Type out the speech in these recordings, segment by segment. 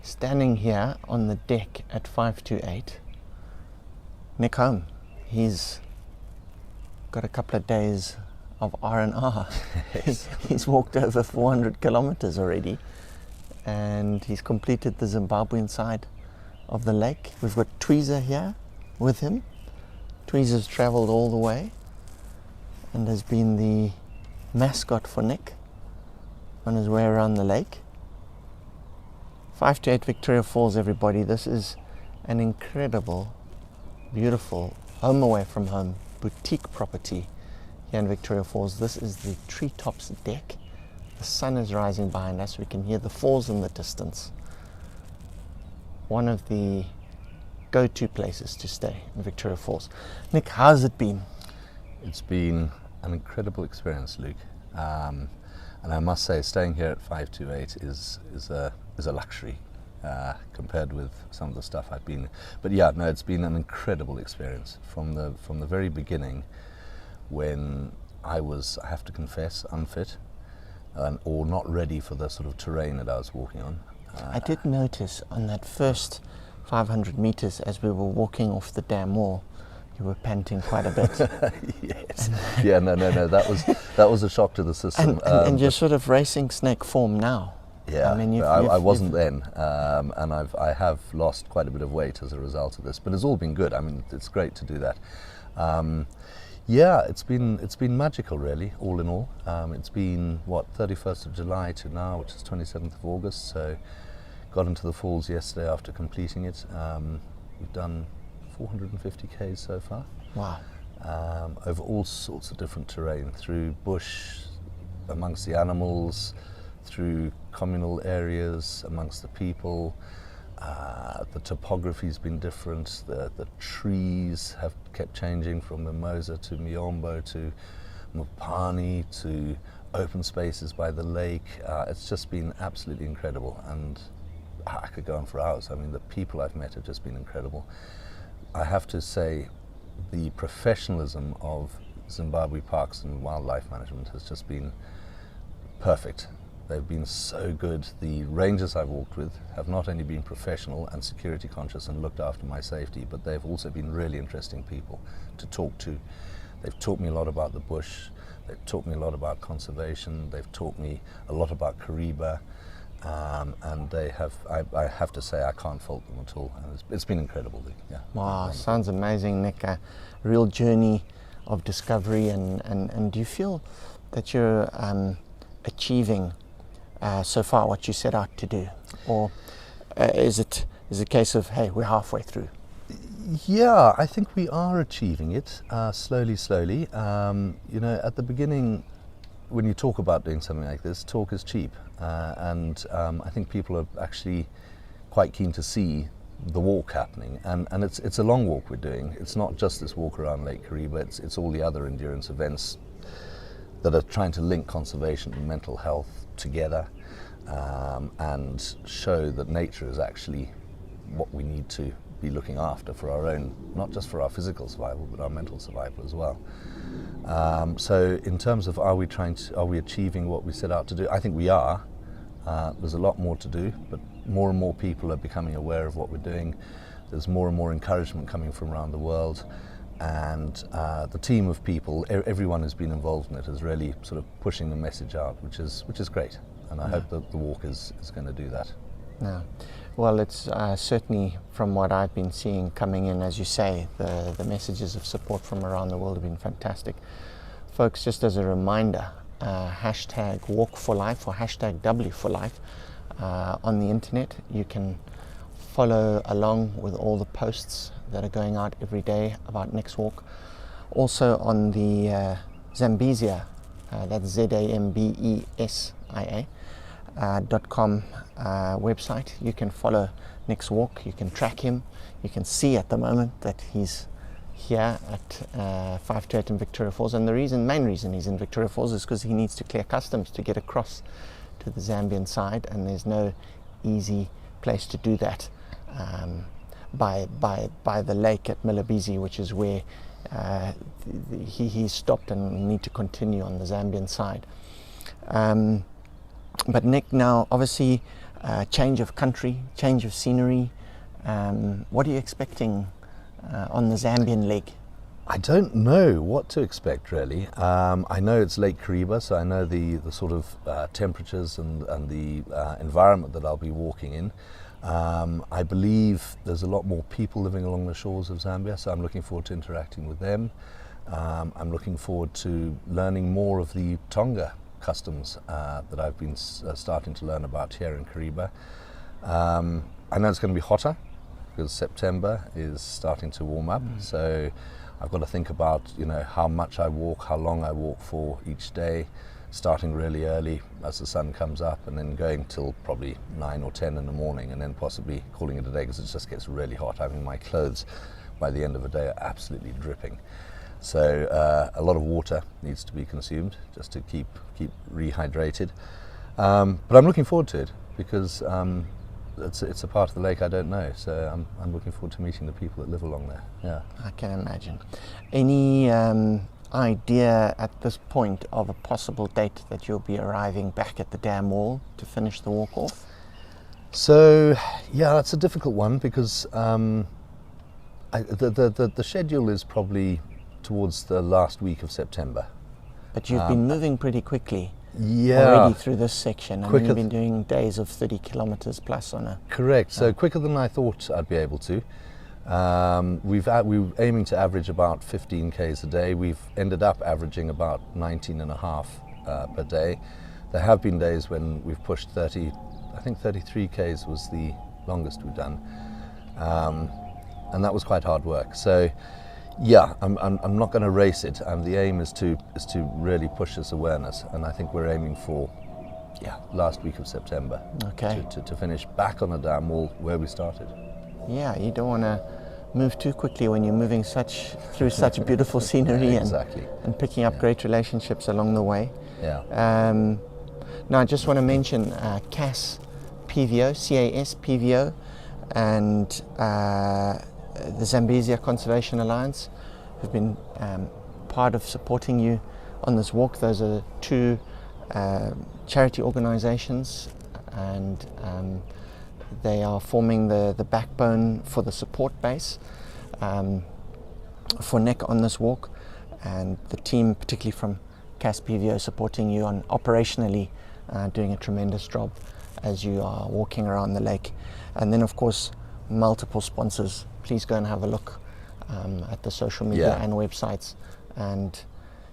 standing here on the deck at 528, Nick Holme. He's got a couple of days of R&R. He's walked over 400 kilometers already, and he's completed the Zimbabwean side of the lake. We've got Tweezer here with him. Tweezer's traveled all the way and has been the mascot for Nick on his way around the lake. 528 Victoria Falls, everybody. This is an incredible, beautiful home away from home boutique property here in Victoria Falls. This is the treetops deck. The sun is rising behind us. We can hear the falls in the distance. One of the go-to places to stay in Victoria Falls. Nick, how's it been? It's been an incredible experience, Luke. And I must say, staying here at 528 is a luxury compared with some of the stuff I've been. But yeah, no, it's been an incredible experience from the very beginning, when I was, I have to confess, unfit or not ready for the sort of terrain that I was walking on. I did notice on that first 500 meters as we were walking off the dam wall, you were panting quite a bit. Yes. Yeah, no. That was a shock to the system. And you're sort of racing snake form now. Yeah, I mean, I wasn't then, and I have lost quite a bit of weight as a result of this. But it's all been good. I mean, it's great to do that. Yeah, it's been magical, really, all in all. It's been, 31st of July to now, which is 27th of August. So, got into the falls yesterday after completing it. We've done 450 k's so far. Wow. Over all sorts of different terrain, through bush, amongst the animals, through communal areas, amongst the people. The topography's been different. The trees have kept changing from mimosa to miombo to mupani to open spaces by the lake. It's just been absolutely incredible, and I could go on for hours. I mean, the people I've met have just been incredible. I have to say, the professionalism of Zimbabwe Parks and Wildlife Management has just been perfect. They've been so good. The rangers I've walked with have not only been professional and security conscious and looked after my safety, but they've also been really interesting people to talk to. They've taught me a lot about the bush. They've taught me a lot about conservation. They've taught me a lot about Kariba. And they have, I have to say, I can't fault them at all. And it's been incredible. Yeah. Wow, sounds amazing, Nick. A real journey of discovery. And do you feel that you're achieving so far what you set out to do? Or is it a case of, hey, we're halfway through? Yeah, I think we are achieving it slowly. At the beginning, when you talk about doing something like this, talk is cheap. And I think people are actually quite keen to see the walk happening. And it's a long walk we're doing. It's not just this walk around Lake Kariba, it's all the other endurance events that are trying to link conservation and mental health together, and show that nature is actually what we need to be looking after for our own, not just for our physical survival, but our mental survival as well. So in terms of are we achieving what we set out to do? I think we are. There's a lot more to do, but more and more people are becoming aware of what we're doing. There's more and more encouragement coming from around the world. And the team of people, everyone who's been involved in it, is really sort of pushing the message out, which is great. And I hope that the walk is going to do that. Yeah. Well, it's certainly, from what I've been seeing coming in, as you say, the messages of support from around the world have been fantastic. Folks, just as a reminder, hashtag Walk for Life or hashtag W for Life on the internet. You can follow along with all the posts that are going out every day about Nick's walk. Also on the Zambezia, that's ZAMBESIA.com website, you can follow Nick's walk, you can track him, you can see at the moment that he's here at 528 in Victoria Falls, and the main reason he's in Victoria Falls is because he needs to clear customs to get across to the Zambian side, and there's no easy place to do that by the lake at Milabisi, which is where he stopped and need to continue on the Zambian side. But Nick, now obviously change of country, change of scenery. What are you expecting on the Zambian leg? I don't know what to expect really. I know it's Lake Kariba, so I know the sort of temperatures and the environment that I'll be walking in. I believe there's a lot more people living along the shores of Zambia, so I'm looking forward to interacting with them. I'm looking forward to learning more of the Tonga customs that I've been starting to learn about here in Kariba. I know it's going to be hotter because September is starting to warm up, so I've got to think about, you know, how much I walk, how long I walk for each day, starting really early as the sun comes up and then going till probably 9 or 10 in the morning and then possibly calling it a day because it just gets really hot. I mean, my clothes by the end of the day are absolutely dripping. So a lot of water needs to be consumed just to keep rehydrated. But I'm looking forward to it because it's a part of the lake I don't know. So I'm looking forward to meeting the people that live along there. Yeah, I can imagine. Any idea at this point of a possible date that you'll be arriving back at the dam wall to finish the walk off? So yeah, that's a difficult one because the schedule is probably towards the last week of September. But you've been moving pretty quickly Yeah, already through this section. I mean, quicker you've been doing days of 30 kilometers plus on a... correct. So quicker than I thought I'd be able to. We were aiming to average about 15 Ks a day. We've ended up averaging about 19 and a half per day. There have been days when we've pushed 30, I think 33 Ks was the longest we've done. And that was quite hard work. So yeah, I'm not going to race it. The aim is to really push this awareness, and I think we're aiming for last week of September. Okay. To finish back on the dam wall where we started. Yeah, you don't want to move too quickly when you're moving through such beautiful scenery Exactly. and picking up great relationships along the way. Yeah. Now, I just want to mention CAS PVO, and the Zambezia Conservation Alliance, who've been part of supporting you on this walk. Those are two charity organizations, and they are forming the backbone for the support base for Nick on this walk, and the team, particularly from CAS PVO, supporting you on operationally doing a tremendous job as you are walking around the lake. And then of course multiple sponsors. Please go and have a look at the social media and websites, and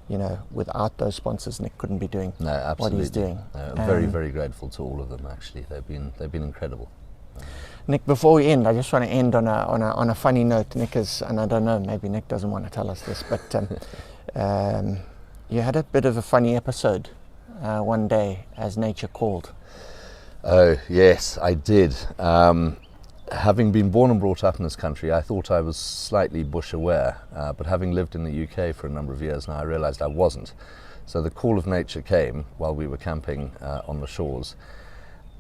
you know, without those sponsors Nick couldn't be doing what he's doing. I'm very grateful to all of them actually. They've been incredible. Nick, before we end, I just want to end on a funny note. Nick is, and I don't know, maybe Nick doesn't want to tell us this, but you had a bit of a funny episode one day as nature called. Oh yes, I did. Having been born and brought up in this country, I thought I was slightly bush aware, but having lived in the UK for a number of years now, I realised I wasn't. So the call of nature came while we were camping on the shores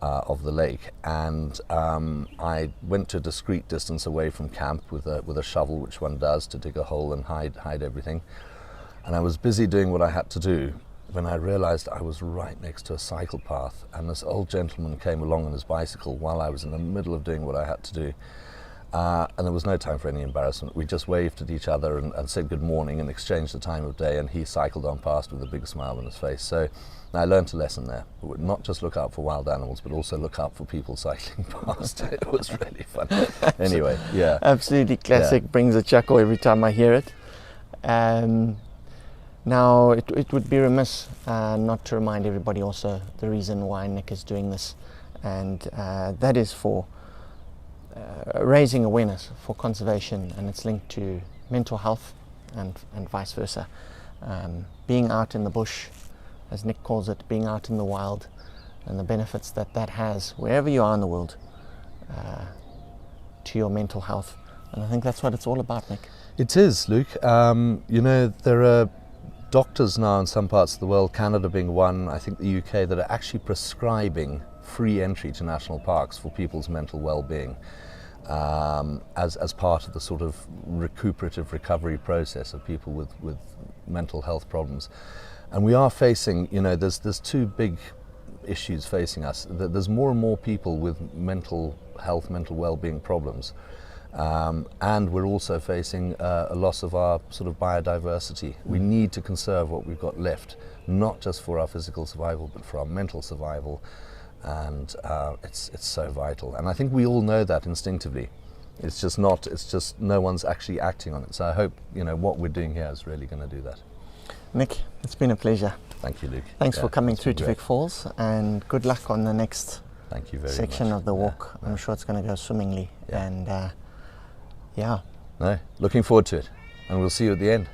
of the lake, and I went to a discreet distance away from camp with a shovel, which one does, to dig a hole and hide everything. And I was busy doing what I had to do when I realised I was right next to a cycle path, and this old gentleman came along on his bicycle while I was in the middle of doing what I had to do. And there was no time for any embarrassment. We just waved at each other and said good morning and exchanged the time of day, and he cycled on past with a big smile on his face. So I learned a lesson there. Not just look out for wild animals, but also look out for people cycling past. It was really fun. Anyway, yeah. Absolutely classic, brings a chuckle every time I hear it. Now, it would be remiss not to remind everybody also the reason why Nick is doing this, and that is for raising awareness for conservation, and it's linked to mental health and vice versa. Being out in the bush, as Nick calls it, being out in the wild, and the benefits that has wherever you are in the world to your mental health. And I think that's what it's all about, Nick. It is, Luke. You know, there are doctors now in some parts of the world, Canada being one, I think the UK, that are actually prescribing free entry to national parks for people's mental well-being as part of the sort of recuperative recovery process of people with mental health problems. And we are facing, you know, there's two big issues facing us. There's more and more people with mental health, mental well-being problems. And we're also facing a loss of our sort of biodiversity. We need to conserve what we've got left, not just for our physical survival, but for our mental survival. And it's so vital. And I think we all know that instinctively. It's just no one's actually acting on it. So I hope, what we're doing here is really going to do that. Nick, it's been a pleasure. Thank you, Luke. Thanks for coming through to great. Vic Falls, and good luck on the next Thank you very section much. of the walk. I'm sure it's going to go swimmingly. Yeah. And yeah. No, looking forward to it. And we'll see you at the end.